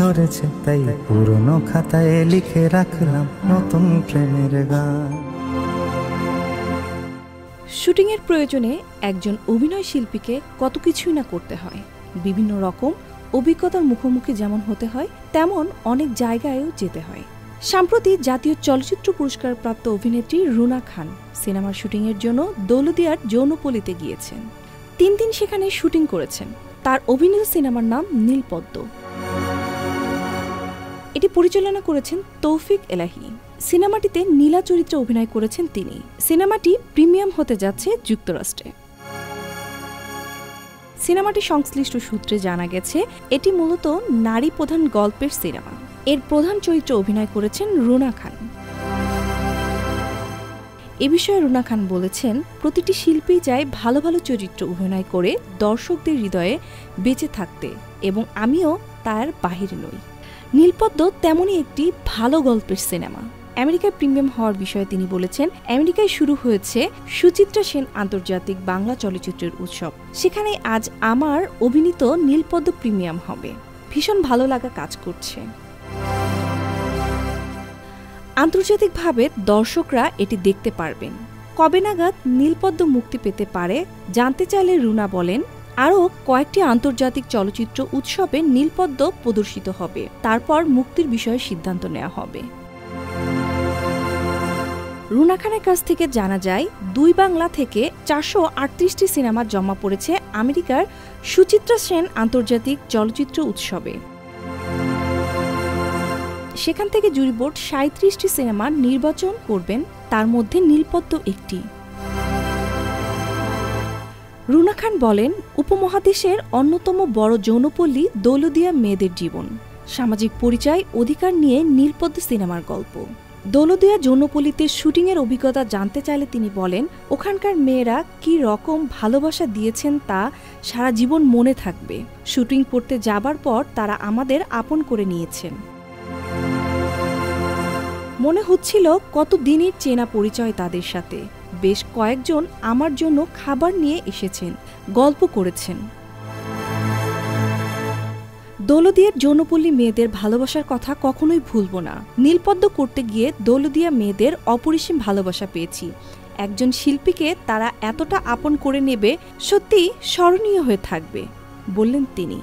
ধরেছে, তাই পুরনো খাতায় লিখে রাখলাম নতুন প্রেমের গান। শুটিংয়ের প্রয়োজনে একজন অভিনয় শিল্পীকে কত কিছুই না করতে হয়। বিভিন্ন রকম অভিজ্ঞতার মুখোমুখি যেমন হতে হয়, তেমন অনেক জায়গায়ও যেতে হয়। সম্প্রতি জাতীয় চলচ্চিত্র পুরস্কার প্রাপ্ত অভিনেত্রী রুনা খান সিনেমার শুটিংয়ের জন্য দৌলতদিয়ার যৌনপল্লীতে গিয়েছেন। 3 দিন সেখানে শুটিং করেছেন। তার অভিনীত সিনেমার নাম নীলপদ্ম। এটি পরিচালনা করেছেন তৌফিক এলাহি। সিনেমাটিতে নীলা চরিত্রে অভিনয় করেছেন তিনি। সিনেমাটি প্রিমিয়াম হতে যাচ্ছে যুক্তরাষ্ট্রে। সিনেমাটি সংশ্লিষ্ট সূত্রে জানা গেছে, এটি মূলত নারী প্রধান গল্পের সিনেমা। এর প্রধান চরিত্রে অভিনয় করেছেন রুনা খান। এ বিষয়ে রুনা খান বলেছেন, প্রতিটি শিল্পী চায় ভালো ভালো চরিত্রে অভিনয় করে দর্শকদের হৃদয়ে বেঁচে থাকতে, এবং আমিও তার বাহিরে নই। নীলপদ্ম তেমনই একটি ভালো গল্পের সিনেমা। আমেরিকায় প্রিমিয়াম হওয়ার বিষয়ে তিনি বলেছেন, আমেরিকায় শুরু হয়েছে সুচিত্রা সেন আন্তর্জাতিক বাংলা চলচ্চিত্রের উৎসব। সেখানে আজ আমার অভিনীত নীলপদ্ম প্রিমিয়াম হবে। ভীষণ ভালো লাগা কাজ করছে। আন্তর্জাতিকভাবে দর্শকরা এটি দেখতে পারবেন। কবে নাগাদ নীলপদ্ম মুক্তি পেতে পারে জানতে চাইলে রুনা বলেন, আরও কয়েকটি আন্তর্জাতিক চলচ্চিত্র উৎসবে নীলপদ্ম প্রদর্শিত হবে, তারপর মুক্তির বিষয়ে সিদ্ধান্ত নেওয়া হবে। রুনা খানের কাছ থেকে জানা যায়, 2 বাংলা থেকে 438টি সিনেমা জমা পড়েছে আমেরিকার সুচিত্রা সেন আন্তর্জাতিক চলচ্চিত্র উৎসবে। সেখান থেকে জুরি বোর্ড 37টি সিনেমা নির্বাচন করবেন, তার মধ্যে নীলপদ্ম একটি। রুনা খান বলেন, উপমহাদেশের অন্যতম বড় যৌনপল্লী দৌলতদিয়া মেয়েদের জীবন, সামাজিক পরিচয়, অধিকার নিয়ে নীলপদ্ম সিনেমার গল্প। দৌলতদিয়া যৌনপল্লীতে শুটিংয়ের অভিজ্ঞতা জানতে চাইলে তিনি বলেন, ওখানকার মেয়েরা কি রকম ভালোবাসা দিয়েছেন তা সারা জীবন মনে থাকবে। শুটিং করতে যাবার পর তারা আমাদের আপন করে নিয়েছেন। মনে হচ্ছিল কত দিনের চেনা পরিচয় তাদের সাথে। বেশ কয়েকজন আমার জন্য খাবার নিয়ে এসেছেন, গল্প করেছেন। দৌলতদিয়ার যৌনপল্লী মেয়েদের ভালোবাসার কথা কখনোই ভুলব না। নীলপদ্ম করতে গিয়ে দৌলতদিয়া মেয়েদের অপরিসীম ভালোবাসা পেয়েছি। একজন শিল্পীকে তারা এতটা আপন করে নেবে, সত্যি স্মরণীয় হয়ে থাকবে, বললেন তিনি।